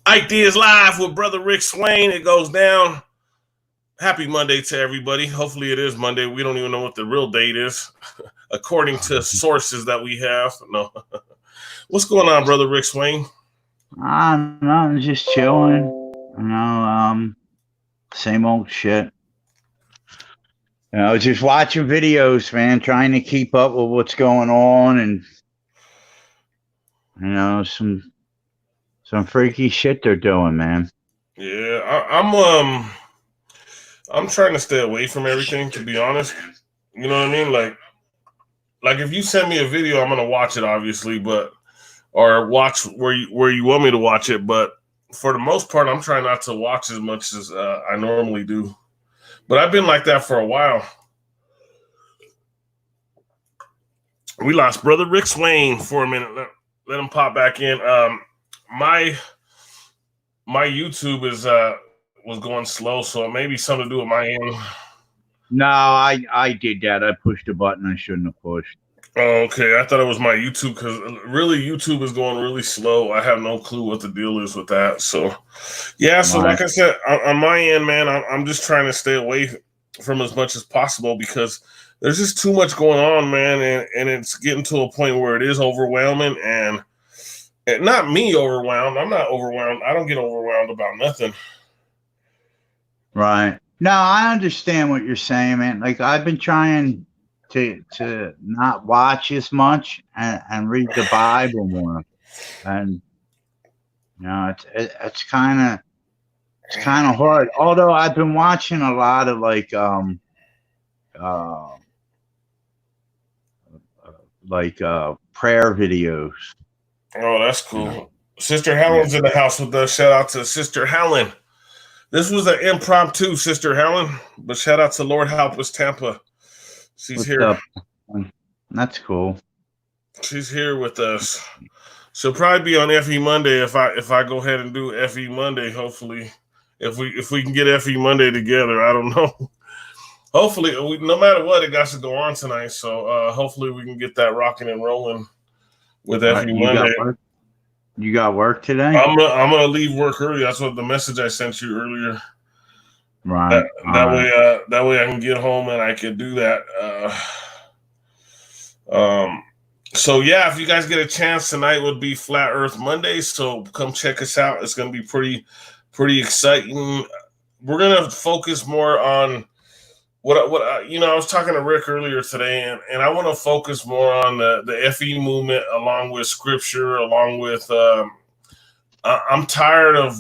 Ike Diaz live with brother Rick Swain. It goes down. Happy Monday to everybody. Hopefully it is Monday. We don't even know what the real date is, according to sources that we have. No. What's going on, brother Rick Swain? I'm just chilling. Same old shit. Just watching videos, man, trying to keep up with what's going on, and some freaky shit they're doing, man. Yeah, I'm trying to stay away from everything, to be honest. You know what I mean? Like if you send me a video, I'm gonna watch it, obviously, or watch where you want me to watch it. But for the most part, I'm trying not to watch as much as I normally do. But I've been like that for a while. We lost brother Rick Swain for a minute. Let him pop back in. My YouTube was going slow, so it may be something to do with my end. No, I did that. I pushed a button I shouldn't have pushed. Oh, okay. I thought it was my YouTube because really YouTube is going really slow. I have no clue what the deal is with that. So, yeah. So, like I said, on my end, man, I'm just trying to stay away from as much as possible because there's just too much going on, man, and it's getting to a point where it is overwhelming and not me overwhelmed. I'm not overwhelmed. I don't get overwhelmed about nothing. Right. No, I understand what you're saying, man. Like I've been trying to not watch as much and read the Bible more, and it's kind of hard. Although I've been watching a lot of prayer videos. Oh, that's cool. Sister Helen's in the house with us. Shout out to Sister Helen. This was an impromptu, Sister Helen, but shout out to Lord Help Us Tampa. She's here. Up? That's cool. She's here with us. She'll probably be on FE Monday if I go ahead and do FE Monday. Hopefully, if we can get FE Monday together, I don't know. Hopefully, no matter what, it got to go on tonight. So hopefully we can get that rocking and rolling with FE Monday. You got work today? I'm gonna leave work early. That's what the message I sent you earlier. Right. That way I can get home and I can do that. So yeah, if you guys get a chance, tonight would be Flat Earth Monday. So come check us out. It's gonna be pretty exciting. We're gonna focus more on what I was talking to Rick earlier today, and I want to focus more on the FE movement, along with scripture, along with I'm tired of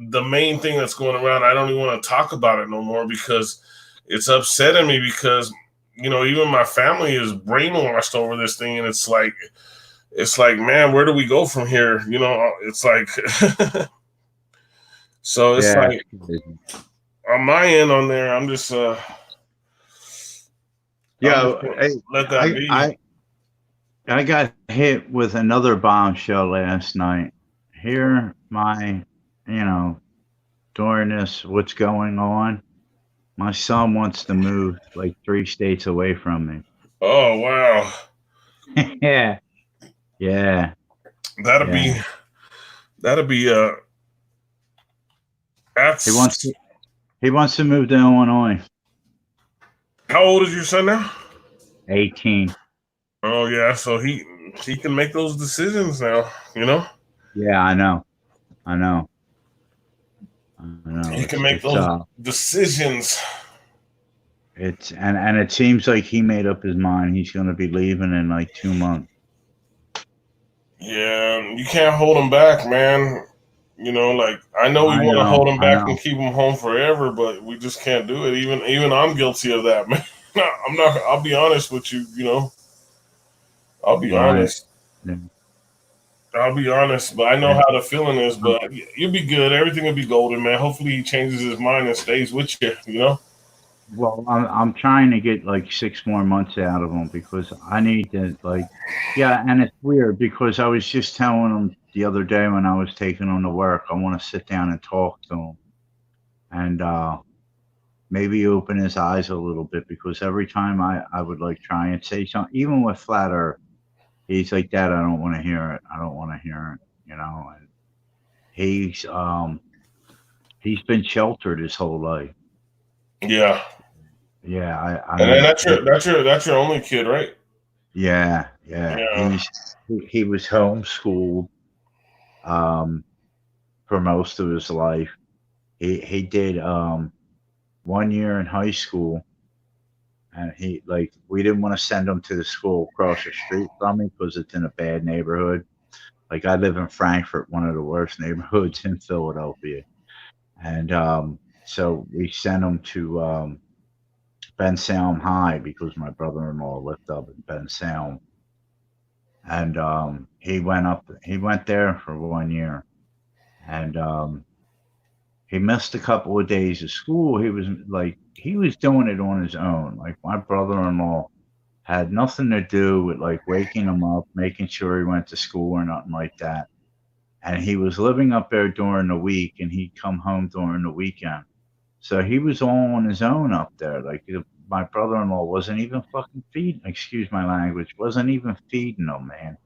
the main thing that's going around. I don't even want to talk about it no more because it's upsetting me because even my family is brainwashed over this thing, and it's like man, where do we go from here? It's like so it's like on my end on there, I'm just let that be. I got hit with another bombshell last night. Here, during this, what's going on? My son wants to move like 3 states away from me. Oh wow! Yeah. That'll be. He wants to move to Illinois. How old is your son now? 18. Oh yeah, so he can make those decisions now. Yeah, I know. He can make those decisions. And it seems like he made up his mind. He's going to be leaving in like 2 months. Yeah, you can't hold him back, man. I know we want to hold him back and keep him home forever, but we just can't do it. Even I'm guilty of that, man. I'm not. I'll be honest with you. I'll be honest. Yeah. I'll be honest, but I know how the feeling is. But you'll be good. Everything will be golden, man. Hopefully, he changes his mind and stays with you. Well, I'm trying to get like 6 more months out of him because I need to and it's weird because I was just telling him the other day when I was taking him to work, I want to sit down and talk to him and maybe open his eyes a little bit because every time I would try and say something, even with Flat Earth, he's like, Dad, I don't want to hear it. I don't want to hear it, And He's he's been sheltered his whole life. Yeah. Yeah, I And then mean, that's your only kid, right? yeah. Yeah. He was homeschooled um for most of his life. He did 1 year in high school, and he like we didn't want to send him to the school across the street from me because it's in a bad neighborhood. Like I live in Frankfurt, one of the worst neighborhoods in Philadelphia, and so we sent him to Ben Salem High because my brother-in-law lived up in Ben Salem, and he went up. He went there for 1 year, and he missed a couple of days of school. He was doing it on his own. Like my brother-in-law had nothing to do with like waking him up, making sure he went to school or nothing like that. And he was living up there during the week, and he'd come home during the weekend. So he was all on his own up there. My brother-in-law wasn't even fucking feeding. Excuse my language. Wasn't even feeding him, man.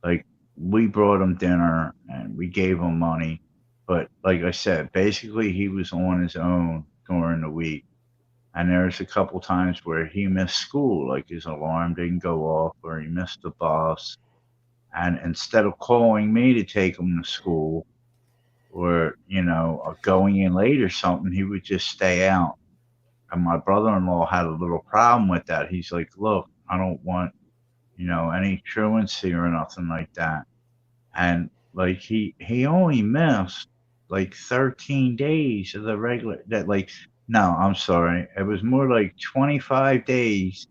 Like we brought him dinner and we gave him money, but like I said, basically he was on his own during the week. And there's a couple times where he missed school, like his alarm didn't go off, or he missed the bus. And instead of calling me to take him to school, or going in late or something, he would just stay out. And my brother-in-law had a little problem with that. He's like, "Look, I don't want any truancy or nothing like that." And like he only missed like 13 days of the regular that like no, I'm sorry. It was more like 25 days,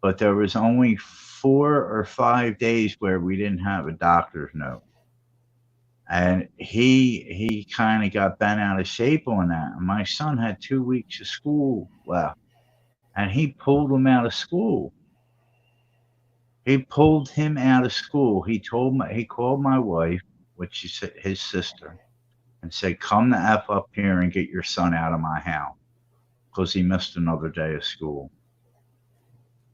but there was only 4 or 5 days where we didn't have a doctor's note. And he kind of got bent out of shape on that. And my son had 2 weeks of school left, and he pulled him out of school. He pulled him out of school. He called my wife, which is his sister, and said, "Come the F up here and get your son out of my house," because he missed another day of school.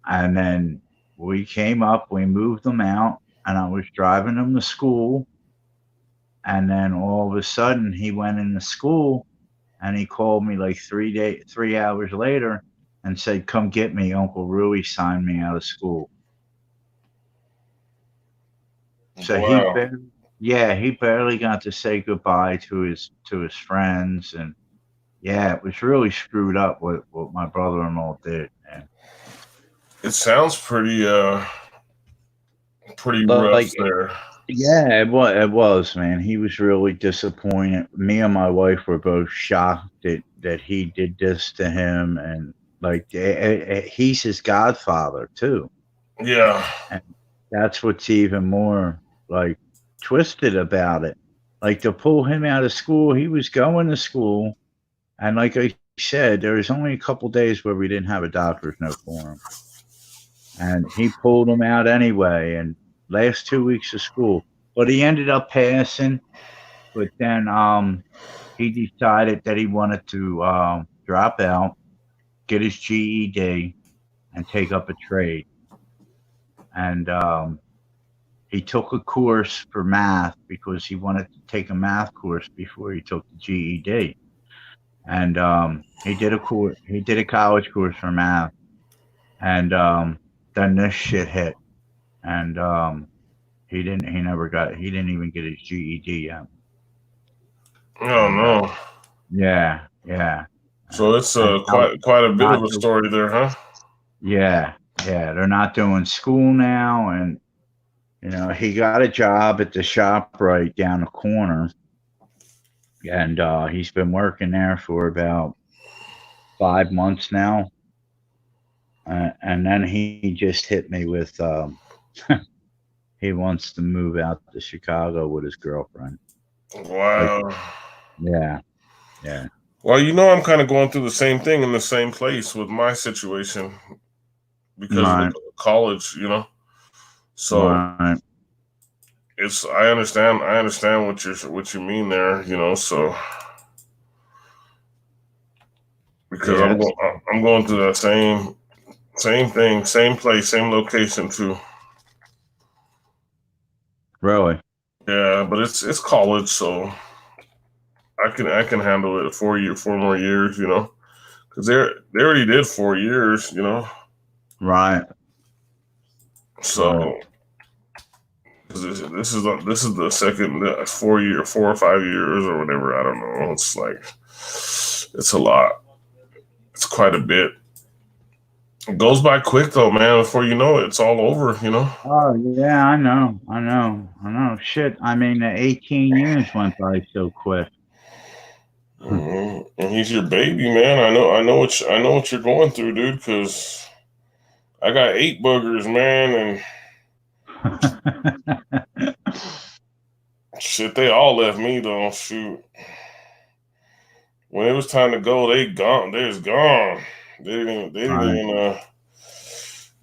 And then we came up, we moved him out, and I was driving him to school. And then all of a sudden, he went into school, and he called me like 3 hours later and said, "Come get me. Uncle Rui signed me out of school." So Wow. he barely got to say goodbye to his friends, and yeah, it was really screwed up what my brother-in-law did, man. It sounds pretty rough Like, there. yeah, it was, man. He was really disappointed. Me and my wife were both shocked that he did this to him, and like he's his godfather too, Yeah. and that's what's even more like twisted about it. Like to pull him out of school, he was going to school, and like I said, there was only a couple days where we didn't have a doctor's note for him, and he pulled him out anyway. And last 2 weeks of school, but he ended up passing. But then he decided that he wanted to drop out, get his GED, and take up a trade. And he took a course for math because he wanted to take a math course before he took the GED. And he did a college course for math, and then this shit hit, and he didn't even get his GED yet. Oh And no. yeah, So it's and now quite a bit of not a story there, huh? yeah, they're not doing school now, and he got a job at the shop right down the corner, and he's been working there for about 5 months now. And then he just hit me with he wants to move out to Chicago with his girlfriend. Like, Wow. yeah, yeah, Well, I'm kind of going through the same thing in the same place with my situation because of the right, college. So right, I understand what you mean there. So because yeah. I'm going through that same thing, same place, same location too. Really, Yeah, but it's college, so I can handle it 4 more years, you know, because they already did 4 years, you know. Right. So this is the second 4 or 5 years or whatever. I don't know. It's like it's a lot. It's quite a bit. It goes by quick though, man. Before you know it, it's all over, you know. Oh yeah, I know. Shit, I mean, the 18 years went by so quick. And he's your baby, man. I know what you're going through, dude. Because I got 8 boogers, man, and shit, they all left me though. Shoot, when it was time to go, they gone. They was gone. They didn't. They didn't Right. even.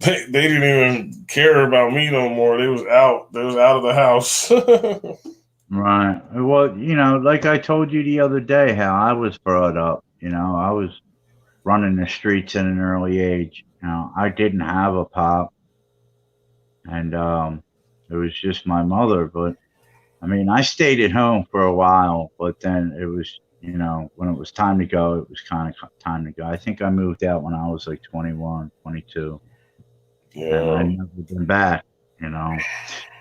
They didn't even care about me no more. They was out. They was out of the house. Right. Well, like I told you the other day, how I was brought up. I was running the streets at an early age. I didn't have a pop, and it was just my mother. But I mean, I stayed at home for a while, but then it was, when it was time to go, it was kind of time to go. I think I moved out when I was like 21, 22, and I Yeah. never been back.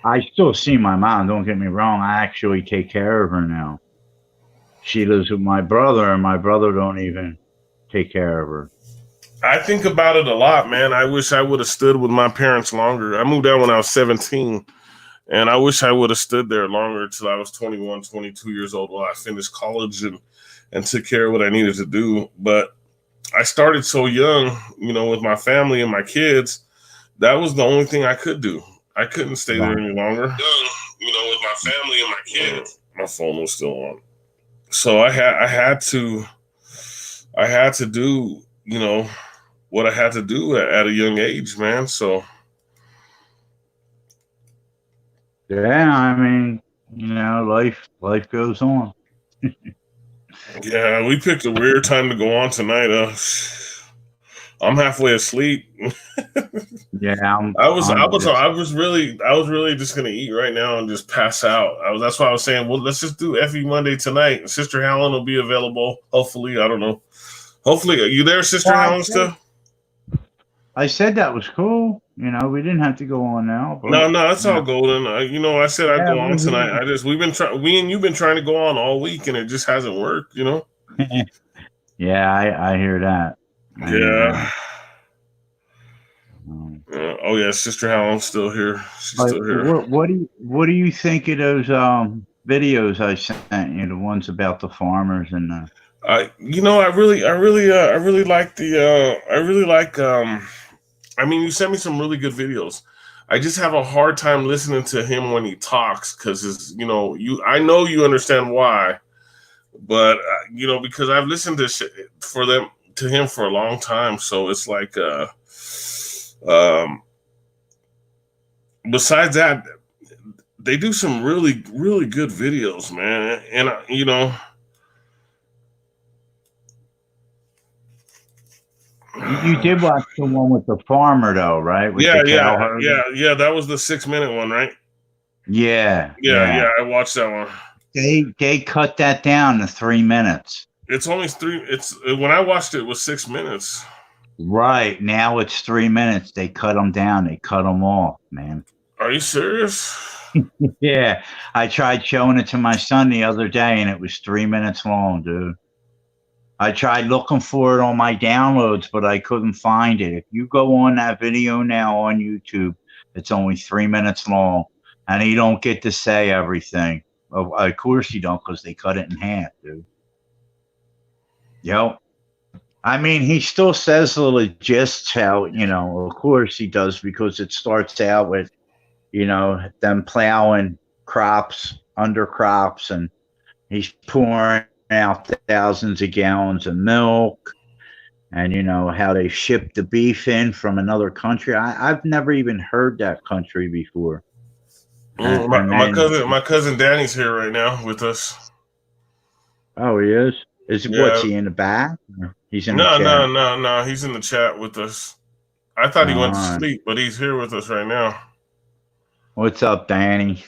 I still see my mom. Don't get me wrong. I actually take care of her now. She lives with my brother, and my brother don't even take care of her. I think about it a lot, man. I wish I would have stood with my parents longer. I moved out when I was 17, and I wish I would have stood there longer until I was 21, 22 years old while I finished college and took care of what I needed to do. But I started so young, with my family and my kids. That was the only thing I could do. I couldn't stay there any longer. Young, with my family and my kids. My phone was still on. So I had to do, what I had to do at a young age, man. So yeah, I mean, life goes on. yeah, we picked a weird time to go on tonight. I'm halfway asleep. Yeah, I was really just gonna eat right now and just pass out. That's why I was saying, well, let's just do FE Monday tonight. Sister Helen will be available. Hopefully, I don't know. Hopefully, are you there, Sister Helen? Still? I said that was cool. We didn't have to go on now. But, No, it's all golden. I said I'd go on tonight. We and you've been trying to go on all week, and it just hasn't worked. Yeah, I hear that. Yeah. Oh yeah, Sister Helen's still here. She's still here. What do you think of those videos I sent you? The ones about the farmers and the. I really like I mean, you sent me some really good videos. I just have a hard time listening to him when he talks because I know you understand why, but because I've listened to him for a long time, so it's like besides that, they do some really really good videos, man, and You did watch the one with the farmer, though, right? With yeah, the cow herder? yeah. That was the 6-minute one, right? Yeah. I watched that one. They cut that down to 3 minutes. It's only 3. It's when I watched it was 6 minutes. Right now it's 3 minutes. They cut them down. They cut them off, man. Are you serious? Yeah, I tried showing it to my son the other day, and it was 3 minutes long, dude. I tried looking for it on my downloads, but I couldn't find it. If you go on that video now on YouTube, it's only 3 minutes long, and you don't get to say everything. Of course you don't, because they cut it in half, dude. Yep. I mean, he still says little gists how, of course he does, because it starts out with, them plowing crops, undercrops, and he's pouring out thousands of gallons of milk, and how they ship the beef in from another country. I've never even heard that country before. My cousin Danny's here right now with us. Oh, he is? What's he in the back? He's in the chat? No. He's in the chat with us. I thought he went to sleep, but he's here with us right now. What's up, Danny?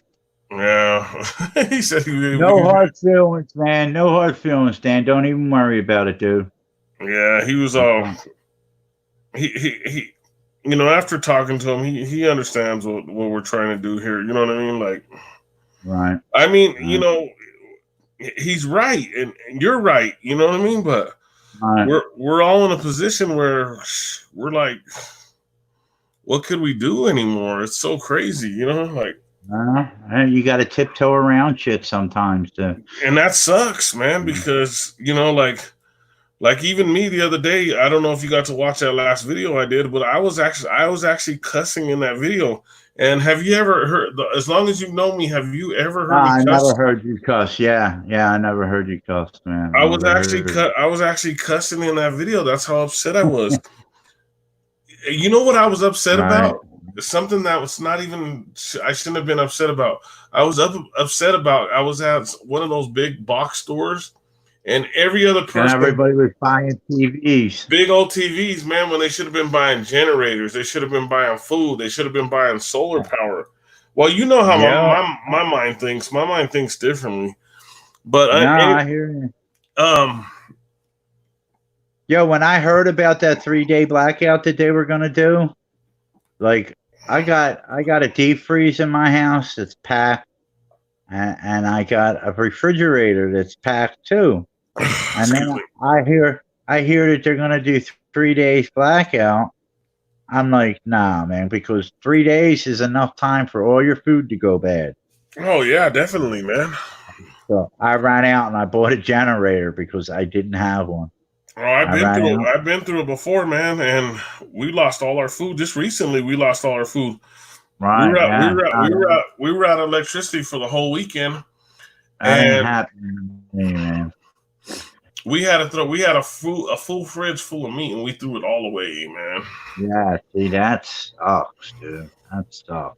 Yeah, he said No hard feelings, man. No hard feelings, Dan. Don't even worry about it, dude. yeah, he was he after talking to him, he understands what we're trying to do here. You know what I mean? Like, Right. I mean, Right. he's right, and you're right. You know what I mean? But Right. we're all in a position where we're like, what could we do anymore? It's so crazy, like, You got to tiptoe around shit sometimes. and that sucks, man, because like even me the other day, I don't know if you got to watch that last video I did, but I was actually cussing in that video. And have you ever heard? As long as you know me, have you ever heard me I cuss? never heard you cuss. Yeah, I never heard you cuss, man. I was Never actually heard. I was actually cussing in that video. That's how upset I was. You know what I was upset Right. about? Something that was not even I shouldn't have been upset about. I was upset about. I was at one of those big box stores, and every other And person, everybody was buying TVs. big old TVs, man, when they should have been buying generators. They should have been buying food. They should have been buying solar power. Well, you know how Yeah. my mind thinks. My mind thinks differently. But No, I hear you. um, Yo, when I heard about that 3-day blackout that they were gonna do, like I got a deep freeze in my house that's packed, and I got a refrigerator that's packed too. And excuse then me. I hear that they're gonna do 3 days blackout. I'm like, nah, man, because 3 days is enough time for all your food to go bad. Oh yeah, definitely, man. So I ran out and I bought a generator because I didn't have one. Oh, I've I been ran through out. I've been through it before, man, and we lost all our food. Just recently, we lost all our food. We Right, were out, we yeah. were out, No, we were out of electricity for the whole weekend, that ain't and happening to me, man. we had a full fridge full of meat, and we threw it all away, man. Yeah, see, that sucks, dude. That sucks.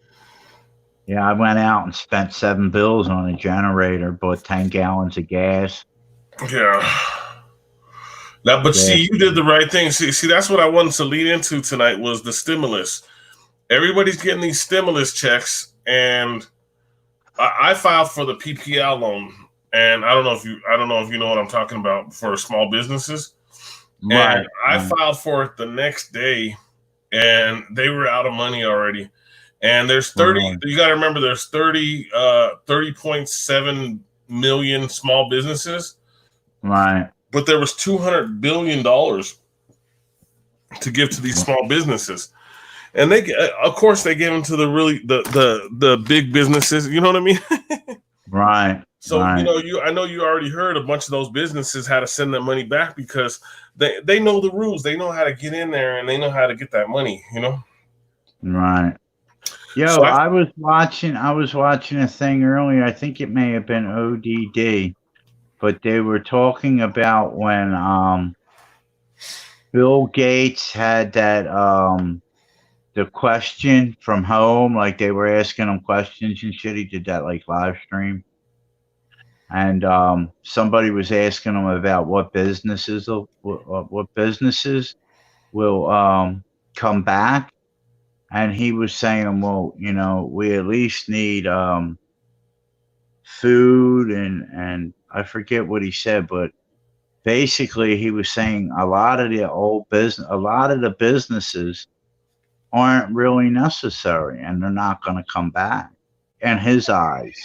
Yeah, I went out and spent $7 on a generator, bought 10 gallons of gas. Yeah. Now, but Gas. see, you did the right thing. See, that's what I wanted to lead into tonight was the stimulus. Everybody's getting these stimulus checks, and I filed for the PPL loan, and I don't know if you know what I'm talking about for small businesses. And Right. I filed for it the next day, and they were out of money already. And there's 30. Right. You got to remember, there's 30.7 million small businesses, Right. but there was $200 billion to give to these small businesses. And they, of course, they gave them to the big businesses. You know what I mean? Right. So Right. I know you already heard a bunch of those businesses had to send that money back because they know the rules. They know how to get in there and they know how to get that money. Right. Yo, So I was watching a thing earlier. I think it may have been ODD, but they were talking about when Bill Gates had that the question from home, like they were asking him questions and shit. He did that like live stream. And somebody was asking him about what businesses will come back, and he was saying, well, we at least need food and I forget what he said, but basically he was saying a lot of the businesses aren't really necessary and they're not going to come back in his eyes.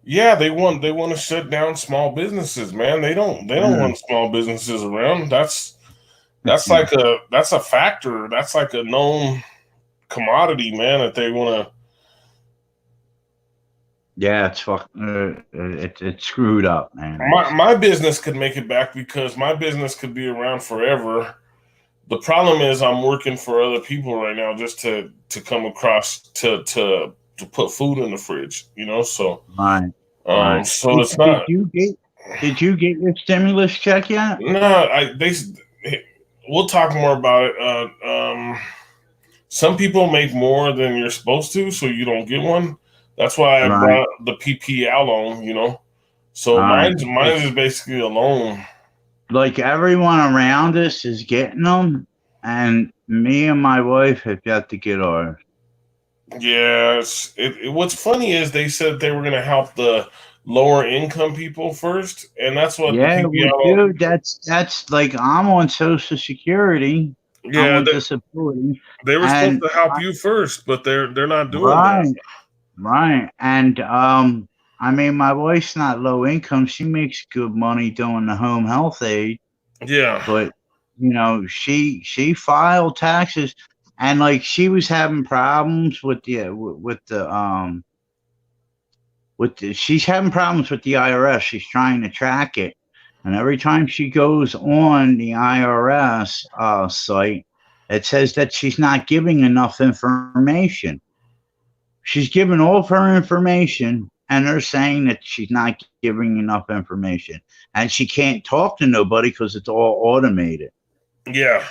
yeah, they want to shut down small businesses, man. They don't want small businesses around. That's like that's a factor. That's like a known commodity, man, that they want to. Yeah, it's screwed up, man. My business could make it back because my business could be around forever. The problem is I'm working for other people right now just to come across to put food in the fridge, so Right. Right. so it's not. Did you get your stimulus check yet? No, we'll talk more about it. Some people make more than you're supposed to, so you don't get one. That's why I Right. brought the PPL loan, So Right. mine is basically a loan. Like everyone around us is getting them, and me and my wife have got to get ours. Yeah, what's funny is they said they were going to help the lower income people first, and that's what the Yeah, well, PPL. dude, that's like I'm on Social Security, I'm Yeah, on disability, they were supposed and to help you first, but they're not doing that. right, right, and I mean, my wife's not low income; she makes good money doing the home health aid, Yeah, but you know, she filed taxes, and like she was having problems with she's having problems with the IRS. She's trying to track it. And every time she goes on the IRS site, it says that she's not giving enough information. She's given all of her information, and they're saying that she's not giving enough information. And she can't talk to nobody because it's all automated. yeah,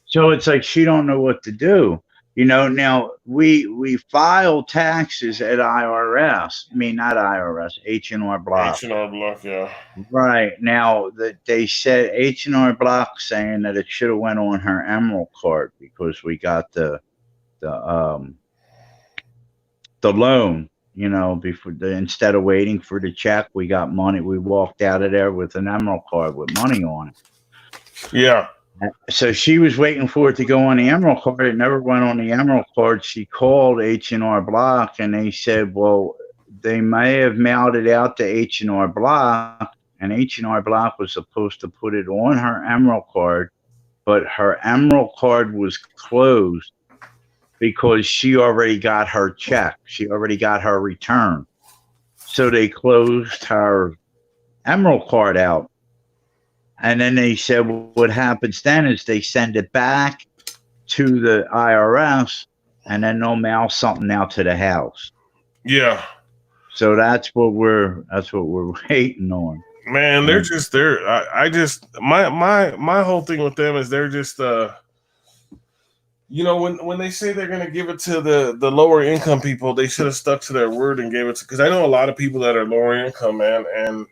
So it's like she don't know what to do. You know, now we file taxes at IRS. I mean, not IRS, H&R Block. H&R Block. Yeah, Right now, that they said H&R Block saying that it should have went on her Emerald card because we got the um the loan. You know, instead of waiting for the check, we got money. We walked out of there with an Emerald card with money on it. yeah, So she was waiting for it to go on the Emerald card. It never went on the Emerald card. She called H&R Block, and they said, well, they may have mailed it out to H&R Block, and H&R Block was supposed to put it on her Emerald card, but her Emerald card was closed because she already got her check. She already got her return. So they closed her Emerald card out. And then they said what happens then is they send it back to the IRS, and then they'll mail something out to the house. yeah. So that's what we're waiting on. Man, they're just they're. I just my whole thing with them is they're just you know, when they say they're going to give it to the lower income people, they should have stuck to their word and gave it to, because I know a lot of people that are lower income, man, and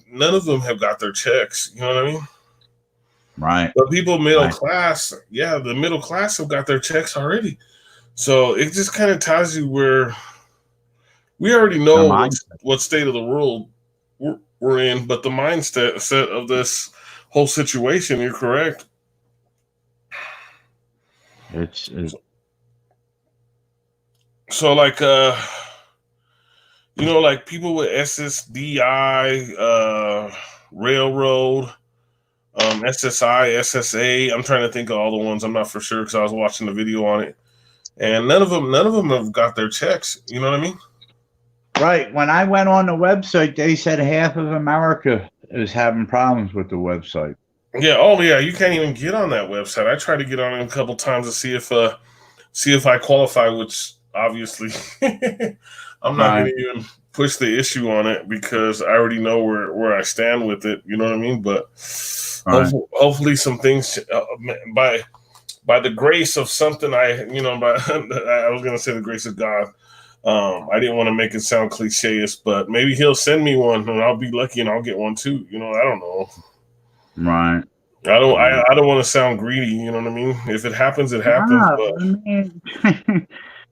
none of them have got their checks. You know what I mean? Right. But people middle class, yeah, the middle class have got their checks already. So it just kind of tells you where we already know what state of the world we're in, but the mindset set of this whole situation, you're correct. It's so like you know, like people with SSDI, railroad, SSI, SSA. I'm trying to think of all the ones. I'm not for sure because I was watching the video on it, and none of them have got their checks. You know what I mean? Right. When I went on the website, they said half of America is having problems with the website. Yeah. Oh, yeah. You can't even get on that website. I tried to get on it a couple times to see if I qualify, which obviously I'm not going to even push the issue on it because I already know where I stand with it. You know what I mean? But hopefully some things by the grace of something I was going to say the grace of God. I didn't want to make it sound cliche-ish, but maybe he'll send me one and I'll be lucky and I'll get one too. You know, I don't know. Right. I don't want to sound greedy. You know what I mean? If it happens, it happens. But I mean,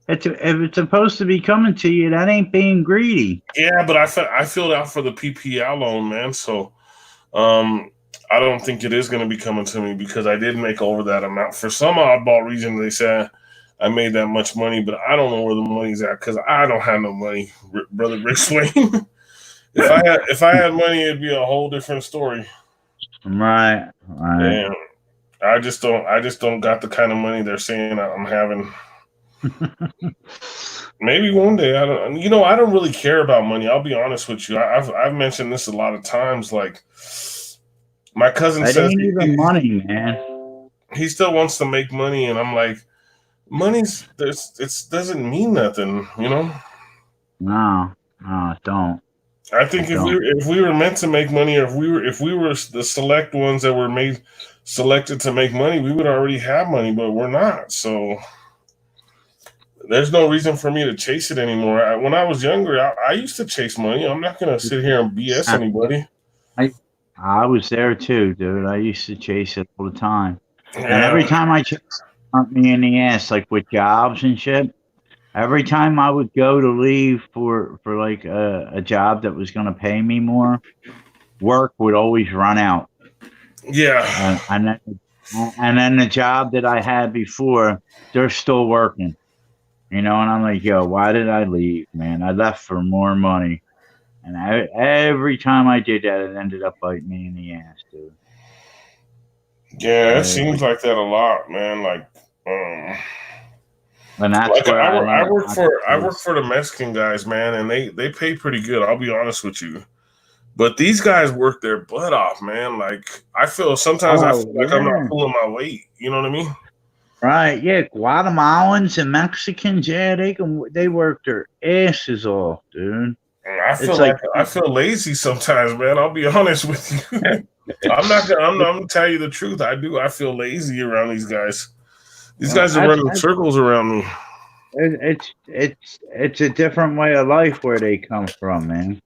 if it's supposed to be coming to you, that ain't being greedy. Yeah, but I filled out for the PPL loan, man. So, I don't think it is going to be coming to me because I did make over that amount. For some oddball reason, they said I made that much money, but I don't know where the money's at because I don't have no money, brother Rick Swain. If I had money, it'd be a whole different story. Right. And I just don't got the kind of money they're saying I'm having. Maybe one day. I don't really care about money. I'll be honest with you. I've mentioned this a lot of times. Like my cousin says, ain't even money, man. He still wants to make money, and I'm like, money's it doesn't mean nothing, you know. No, it don't. I think if we were meant to make money, or if we were the select ones that were selected to make money, we would already have money, but we're not. So there's no reason for me to chase it anymore. When I was younger, I used to chase money. I'm not going to sit here and BS anybody. I was there too, dude. I used to chase it all the time. Yeah. And every time I chase me in the ass, like with jobs and shit, Every time I would go to leave for like a job that was going to pay me more, work would always run out. Yeah. And then the job that I had before, they're still working. And I'm like, yo, why did I leave, man? I left for more money. And every time I did that, it ended up biting me in the ass, dude. Yeah, it Uh, seems like that a lot, man. and that's Like where I I ended work up. for the Mexican guys, man, and they pay pretty good. I'll be honest with you. But these guys work their butt off, man. Like sometimes I Oh, feel like I'm not yeah. pulling my weight. You know what I mean? Right, yeah. Guatemalans and Mexicans, yeah, they work their asses off, dude. And It's like, I feel lazy sometimes, man. I'll be honest with you. I'm gonna tell you the truth. I feel lazy around these guys. These guys are running circles around me. it's a different way of life where they come from, man.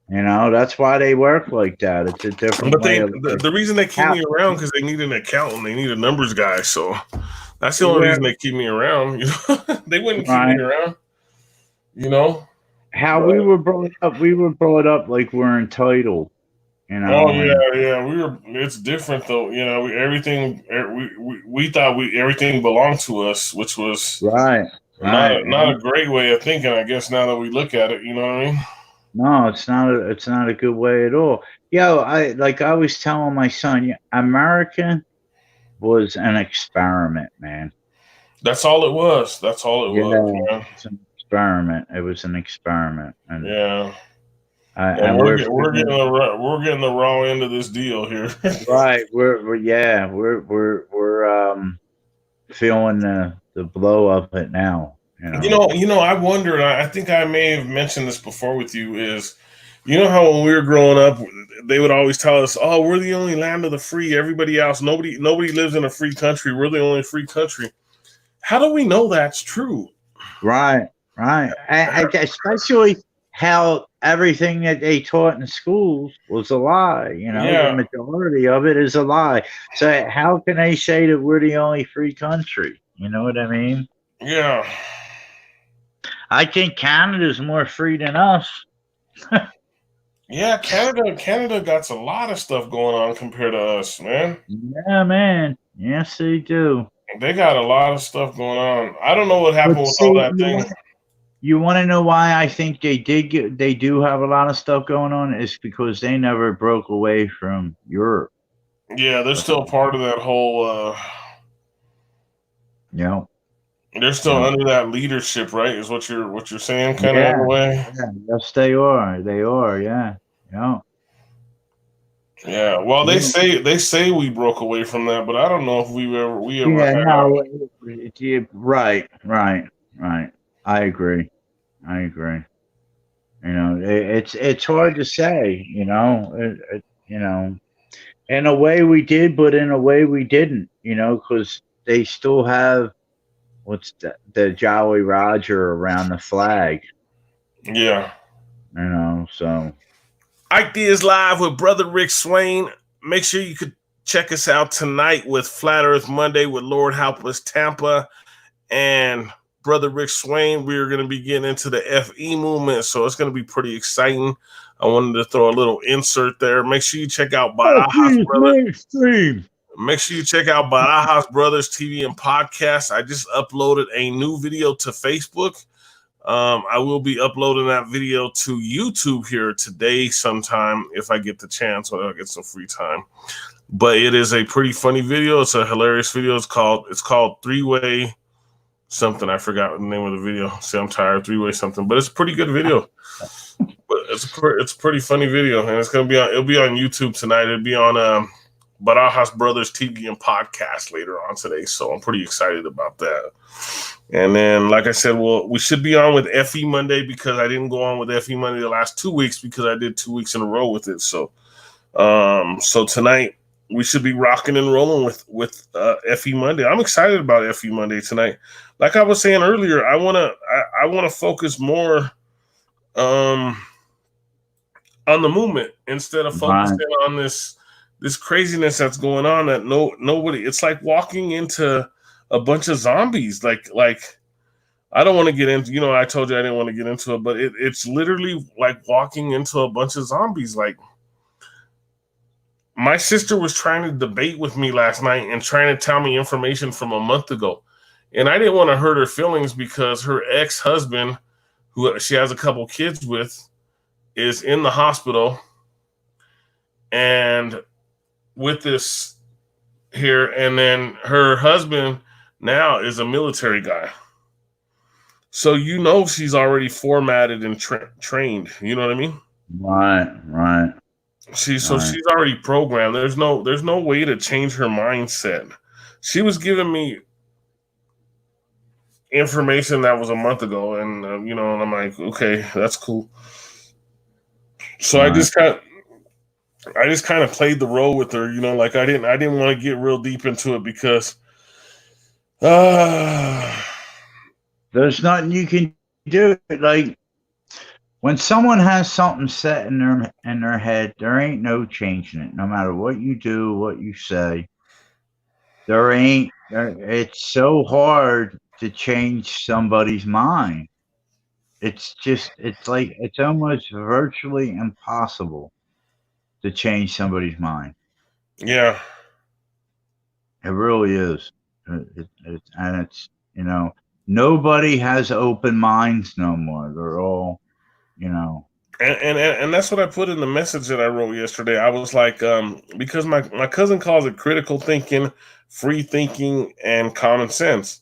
That's why they work like that. It's a different But way of life. the reason they keep How, me around because they need an accountant, they need a numbers guy. So that's the only where, reason they keep me around. They wouldn't keep me right? around. You know. How But we were brought up like we're entitled, oh and yeah. It's different though. We thought everything belonged to us, which was right, right. not a great way of thinking. I guess now that we look at it, you know what I mean. No, it's not a good way at all. Yo, I was telling my son, yeah, America was an experiment, man. That's all it was. That's all it Yeah, was, man. it's an experiment. It was an experiment, and Yeah. And and we're we're getting the raw end of this deal here. right. We're feeling the blow of it now. I wonder, and I think I may have mentioned this before with you, is how when we were growing up, they would always tell us, "Oh, we're the only land of the free. Everybody else, nobody lives in a free country. We're the only free country." How do we know that's true? Right, right. Especially how everything that they taught in schools was a lie. The Yeah, majority of it is a lie. So how can they say that we're the only free country? You know what I mean? yeah, I think Canada's more free than us. yeah. Canada got a lot of stuff going on compared to us, man. Yeah, man. Yes, they do. They got a lot of stuff going on. I don't know what But happened with all see, that thing. you want to know why I think they do have a lot of stuff going on? Is because they never broke away from Europe. Yeah, they're still part of that whole. Yeah. They're still Yeah. under that leadership, right? Is what you're saying, kind of in Yeah. a way. Yeah. Yes, they are. They are. Yeah. Yeah. Yeah. Well, Yeah. they say we broke away from that, but I don't know if we ever Yeah. had. No. Right. Right. Right. I agree. I agree. It's hard to say. In a way we did, but in a way we didn't. Because they still have what's the Jolly Roger around the flag. Yeah. So Ike Diaz live with brother Rick Swain. Make sure you could check us out tonight with Flat Earth Monday with Lord Help Us Tampa and brother Rick Swain. We're going to be getting into the FE movement, so it's going to be pretty exciting. I wanted to throw a little insert there. Make sure you check out Barajas Brothers. Make sure you check out Barajas Brothers TV and podcast. I just uploaded a new video to Facebook. I will be uploading that video to YouTube here today sometime if I get the chance or I get some free time. But it is a pretty funny video. It's a hilarious video. It's called Three-Way something. I forgot the name of the video. See, I'm tired. Three-Way something. But it's a pretty good video. But it's a pretty funny video, and it'll be on YouTube tonight. It'll be on Barajas Brothers TV and podcast later on today. So I'm pretty excited about that. And then, like I said, we should be on with FE Monday because I didn't go on with FE Monday the last 2 weeks because I did 2 weeks in a row with it. So, so tonight we should be rocking and rolling with FE Monday. I'm excited about FE Monday tonight. Like I was saying earlier, I wanna focus more on the movement instead of focusing on this craziness that's going on that nobody. It's like walking into a bunch of zombies. Like I don't want to get into, I told you I didn't want to get into it, but it's literally like walking into a bunch of zombies. Like, my sister was trying to debate with me last night and trying to tell me information from a month ago. And I didn't want to hurt her feelings because her ex husband, who she has a couple kids with, is in the hospital. And with this here, and then her husband now is a military guy. So she's already formatted and trained. You know what I mean? Right. She's already programmed. There's no way to change her mindset. She was giving me information that was a month ago, and and I'm like, okay, that's cool. So Right. I just kind of played the role with her. Like I didn't want to get real deep into it because there's nothing you can do. Like, when someone has something set in their head, there ain't no changing it. No matter what you do, what you say, it's so hard to change somebody's mind. It's almost virtually impossible to change somebody's mind. yeah. It really is. It's nobody has open minds no more. They're all, And that's what I put in the message that I wrote yesterday. I was like, because my cousin calls it critical thinking, free thinking, and common sense.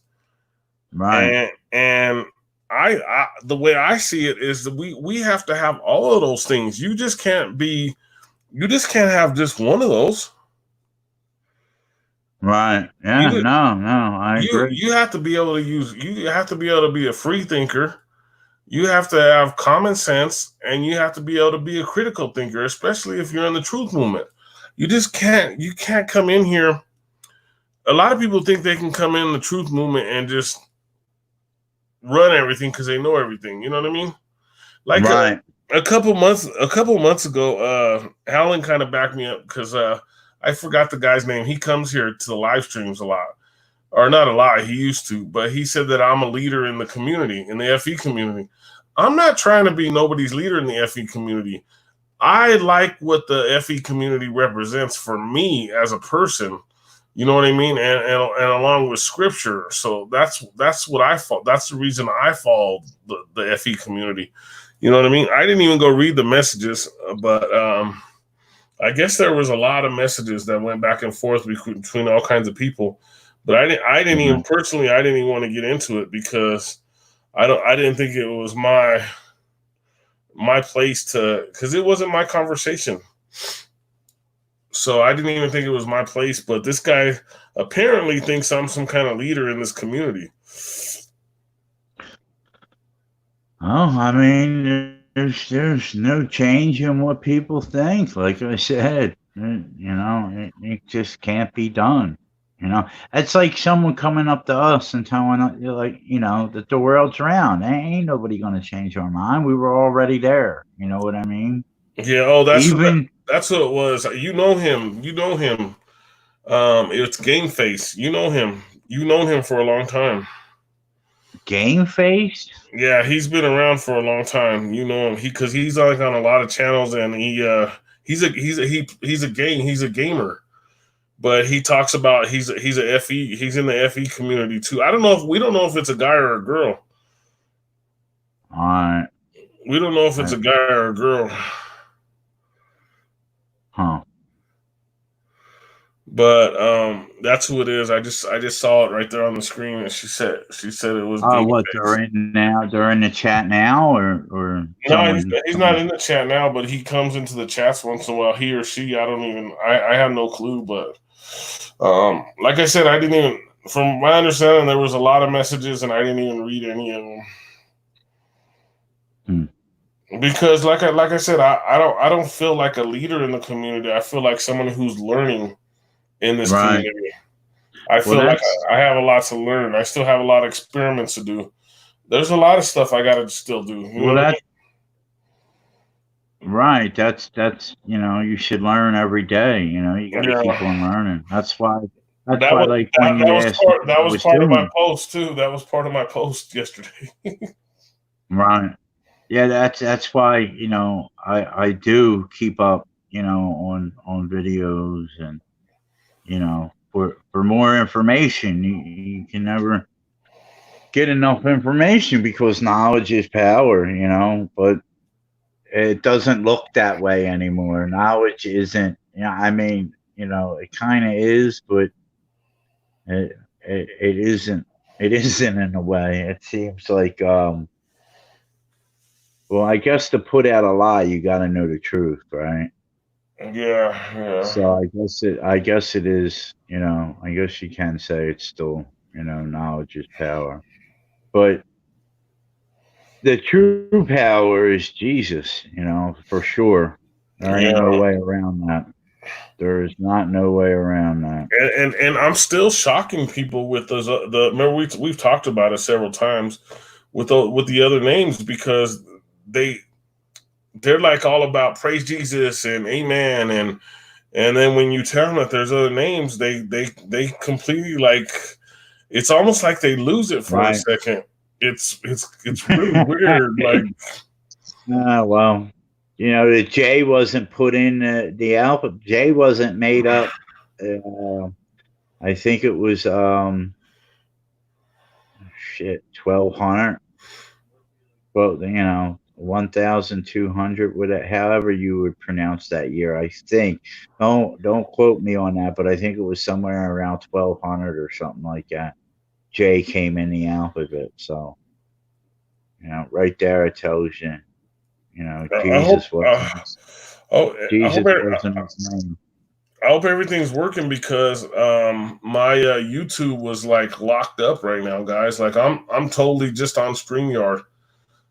right. And I the way I see it is that we have to have all of those things. You just can't have just one of those. Right. Yeah. No. I agree. You have to be able to you have to be able to be a free thinker. You have to have common sense, and you have to be able to be a critical thinker, especially if you're in the truth movement. You can't come in here. A lot of people think they can come in the truth movement and just run everything because they know everything. You know what I mean? Like right. a couple months ago, Alan kind of backed me up because I forgot the guy's name. He comes here to the live streams a lot, or not a lot. He used to, but he said that I'm a leader in the community, in the FE community. I'm not trying to be nobody's leader in the FE community. I like what the FE community represents for me as a person. You know what I mean? And along with scripture. So that's what I follow. That's the reason I follow the FE community. You know what I mean? I didn't even go read the messages, but I guess there was a lot of messages that went back and forth between all kinds of people. But I didn't even personally, I didn't even want to get into it because I didn't think it was my place because it wasn't my conversation. So I didn't even think it was my place, but this guy apparently thinks I'm some kind of leader in this community. Oh, I mean, there's no change in what people think. Like I said, it just can't be done. It's like someone coming up to us and telling us, that the world's round. Ain't nobody going to change our mind. We were already there. You know what I mean? Yeah. Oh, that's what it was. You know him. It's Game Face. You know him. You've known him for a long time. Game Face? Yeah, he's been around for a long time. You know him. Because he's like on a lot of channels, and he's a gamer. But he talks about he's a FE. He's in the FE community too. We don't know if it's a guy or a girl. All right. We don't know if it's a guy or a girl. Huh. But that's who it is. I just saw it right there on the screen, and she said it was. Oh, what they're in now? They're in the chat now, or no? He's not in the chat now, but he comes into the chats once in a while. He or she, I have no clue. But like I said, I didn't even. From my understanding, there was a lot of messages, and I didn't even read any of them. Because, like I said, I don't feel like a leader in the community. I feel like someone who's learning in this community. I feel like I have a lot to learn. I still have a lot of experiments to do. There's a lot of stuff I got to still do. Right. That's you should learn every day. You got to keep on learning. That's why That's why, like, when that you was asked me part what I was of my doing, post too. That was part of my post yesterday. right? Yeah, that's why, I do keep up, on videos, and for more information. You can never get enough information because knowledge is power, but it doesn't look that way anymore. Knowledge isn't, I mean, it kind of is, but it isn't. It isn't in a way. It seems like, well, I guess to put out a lie, you got to know the truth, right? Yeah. So I guess it is, I guess you can say it's still, knowledge is power. But the true power is Jesus, for sure. There ain't no Yeah. way around that. There is not no way around that. And I'm still shocking people with those. Remember we've talked about it several times with the other names, because they they're like all about praise Jesus and amen, and then when you tell them that there's other names, they completely, like, it's almost like they lose it for a Right. second. It's really weird. Like, Well, the J wasn't put in the alpha. J wasn't made up. I think it was 1200. Well, 1200, however you would pronounce that year. I think. Don't quote me on that, but I think it was somewhere around 1200 or something like that. J came in the alphabet, so right there it tells you. I hope. Oh, I hope. Jesus wasn't his name. I hope everything's working, because my YouTube was like locked up right now, guys. Like, I'm totally just on StreamYard,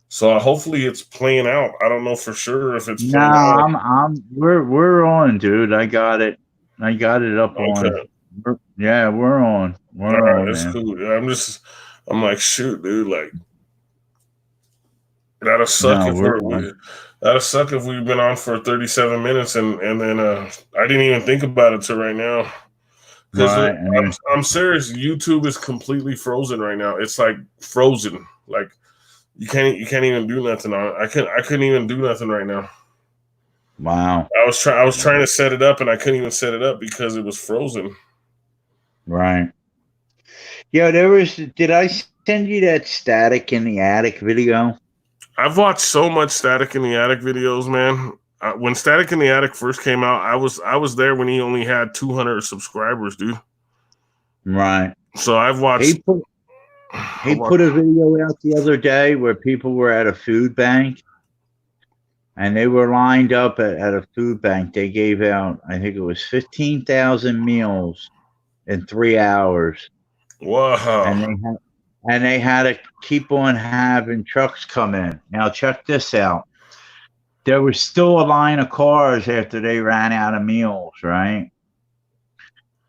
so hopefully it's playing out. I don't know for sure if it's No, playing out. we're on, dude. I got it. I got it up on. Okay, Yeah, we're on. all We're right, on, that's man. cool. I'm like, shoot, dude. Like, that'll suck No, if we're on. that'll suck if we've been on for 37 minutes, and then I didn't even think about it till right now. Because Right, and I'm serious. YouTube is completely frozen right now. It's like frozen. Like, you can't even do nothing on it. I couldn't even do nothing right now. wow. I was trying to set it up, and I couldn't even set it up because it was frozen. Right. Yeah, there was. Did I send you that Static in the Attic video? I've watched so much Static in the Attic videos, man. When Static in the Attic first came out, I was there when he only had 200 subscribers, dude. Right. So I've watched. He put he put a video out the other day where people were at a food bank, and they were lined up at a food bank. They gave out, I think it was 15,000 meals in 3 hours, Wow. and they had to keep on having trucks come in. Now check this out. There was still a line of cars after they ran out of meals, right?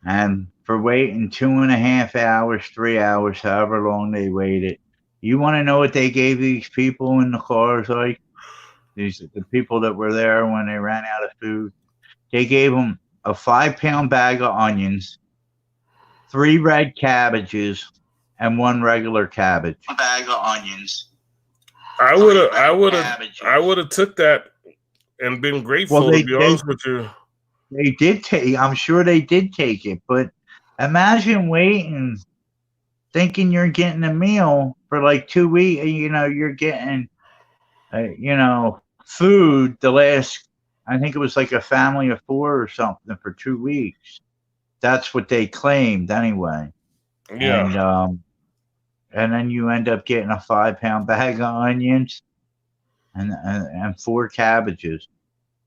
And for waiting 2.5 hours, 3 hours, however long they waited. You want to know what they gave these people in the cars? Like, the people that were there when they ran out of food, they gave them a 5-pound bag of onions, 3 red cabbages, and 1 regular cabbage. A bag of onions. I would have took that and been grateful, to be honest with you. They did take. I'm sure they did take it, but imagine waiting, thinking you're getting a meal for like 2 weeks. You're getting, food. The last, I think it was like a family of 4 or something for 2 weeks. That's what they claimed anyway. Yeah. And then you end up getting a 5-pound bag of onions and 4 cabbages.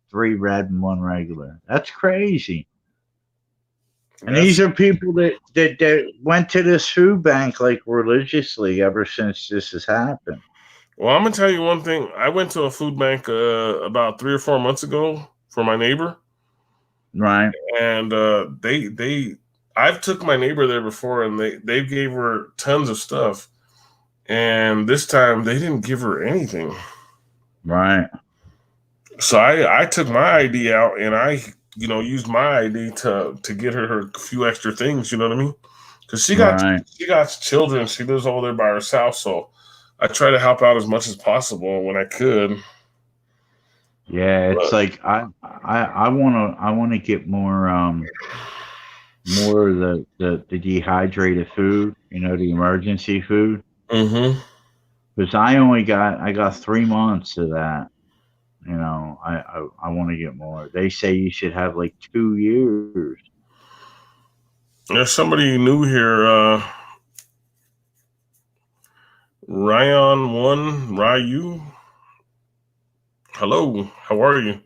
3 red and 1 regular. That's crazy. And these are people that went to this food bank like religiously ever since this has happened. Well, I'm gonna tell you one thing. I went to a food bank about 3 or 4 months ago for my neighbor, right? And I've took my neighbor there before, and they gave her tons of stuff, and this time they didn't give her anything. Right. So I took my ID out, and I use my ID to get her a few extra things. You know what I mean? Because Right. she got children. She lives over there by herself, so I try to help out as much as possible when I could. Yeah, it's But like I wanna get more of the dehydrated food, the emergency food, hmm because I got 3 months of that. I want to get more. They say you should have like 2 years. there's somebody new here. Ryu. Hello, how are you?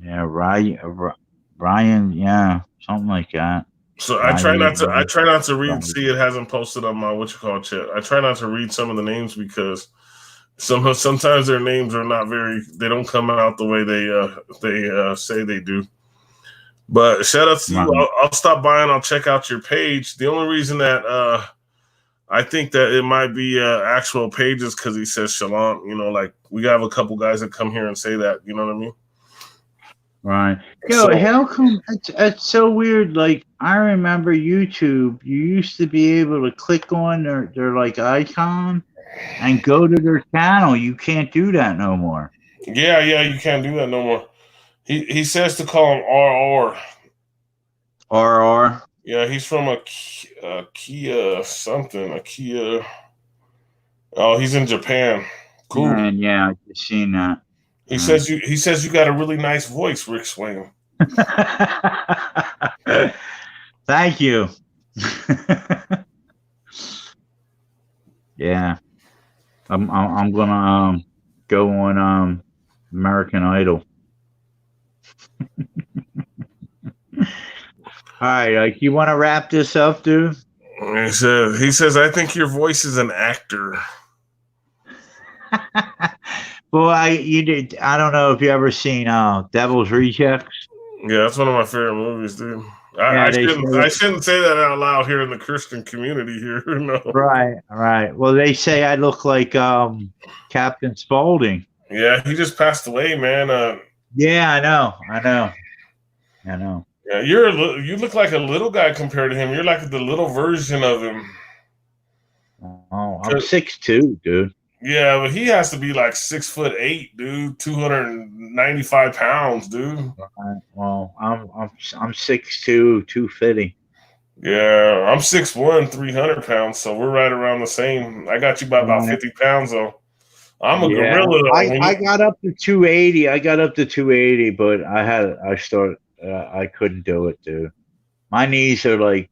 Yeah, Ryan, yeah, something like that. So I Ryu, try not to read. Ryu. See, it hasn't posted on my chat. I try not to read some of the names because sometimes their names are not very. They don't come out the way they say they do. But shout out to you. Right. I'll stop by and I'll check out your page. The only reason that I think that it might be actual pages because he says Shalom. Like we have a couple guys that come here and say that. You know what I mean? Right. Yo, So how come it's so weird? Like I remember YouTube, you used to be able to click on their like icon and go to their channel. You can't do that no more. yeah, you can't do that no more. He says to call him RR. RR. Yeah, he's from a Kia something. A Kia. Oh, he's in Japan. Cool. Man, yeah, I've seen that. He says you got a really nice voice, Rick Swain. Thank you. Yeah, I'm gonna go on American Idol. All right, like you want to wrap this up, dude? He says I think your voice is an actor. Well, I don't know if you ever seen Devil's Rejects. Yeah, that's one of my favorite movies, dude. Yeah, they I say shouldn't say that out loud here in the Christian community here. No. right. Well, they say I look like Captain Spaulding. Yeah, he just passed away, man. Yeah, I know. Yeah, you look like a little guy compared to him. You're like the little version of him. Oh, I'm 6'2", dude. Yeah, but he has to be like 6'8", dude. 295 pounds, dude. Well, I'm 6'2", 250. Yeah, I'm 6'1", 300 pounds, so we're right around the same. I got you by about 50 pounds though. I'm a Yeah, gorilla though. I got up to 280. I got up to 280, but I couldn't do it, dude. My knees are like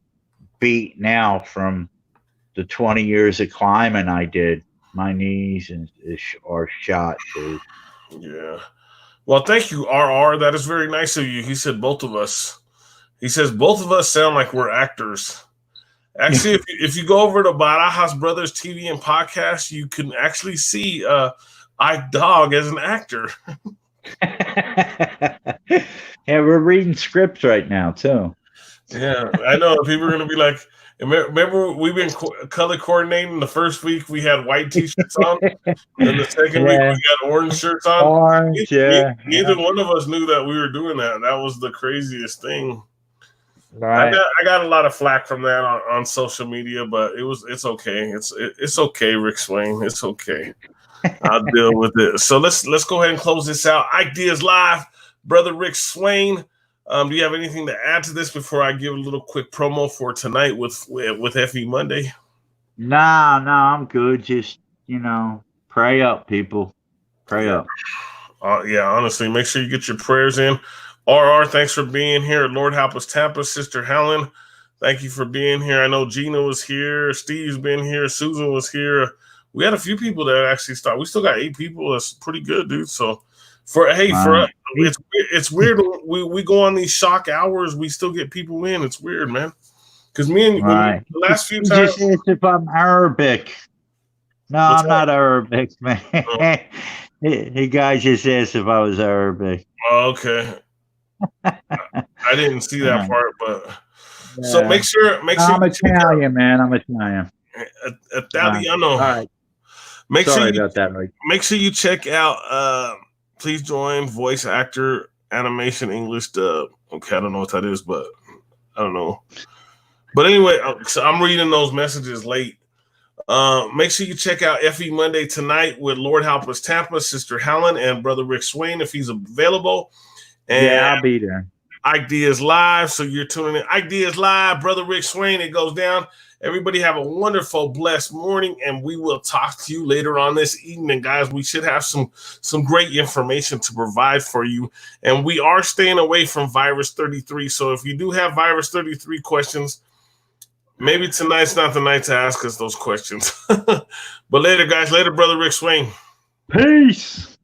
beat now from the 20 years of climbing I did. My knees are shot, dude. Yeah. Well, thank you, RR. That is very nice of you. He said both of us. He says both of us sound like we're actors. Actually, if you go over to Barajas Brothers TV and podcast, you can actually see Ike Dog as an actor. Yeah, we're reading scripts right now too. Yeah, I know people are going to be like, remember we've been color coordinating. The first week we had white t-shirts on, and the second week we got orange shirts on. Orange, yeah. Neither one of us knew that we were doing that. That was the craziest thing. Right. I got a lot of flack from that on social media, but it's okay. It's okay, Rick Swain. It's okay. I'll deal with it. So let's go ahead and close this out. Ike Diaz live, brother Rick Swain. Do you have anything to add to this before I give a little quick promo for tonight with FE Monday? Nah, I'm good. Just pray up, people. Pray up. Yeah, honestly, make sure you get your prayers in. RR, thanks for being here. Lord Help Us Tampa, Sister Helen, thank you for being here. I know Gina was here. Steve's been here. Susan was here. We had a few people that actually started. We still got 8 people. That's pretty good, dude. So for us, it's weird. We go on these shock hours. We still get people in. It's weird, man. Because me and the last few times. Just asked if I'm Arabic. No, I'm not Arabic, man. Oh. Hey, guys just asked if I was Arabic. Oh, okay. I didn't see that part, but so make sure I'm Italian, man. I'm Italian. Italiano. All right. Sorry about that, Mike. Make sure you check out. Please join voice actor animation English dub. Okay, I don't know what that is, but I don't know. But anyway, so I'm reading those messages late. Make sure you check out FE Monday tonight with Lord Help Us Tampa, Sister Helen, and Brother Rick Swain if he's available. And yeah, I'll be there. Ike Diaz live, so you're tuning in. Ike Diaz live, Brother Rick Swain. It goes down. Everybody have a wonderful, blessed morning, and we will talk to you later on this evening, guys. We should have some great information to provide for you, and we are staying away from Virus 33. So if you do have Virus 33 questions, maybe tonight's not the night to ask us those questions. But later, guys. Later, Brother Rick Swain. Peace.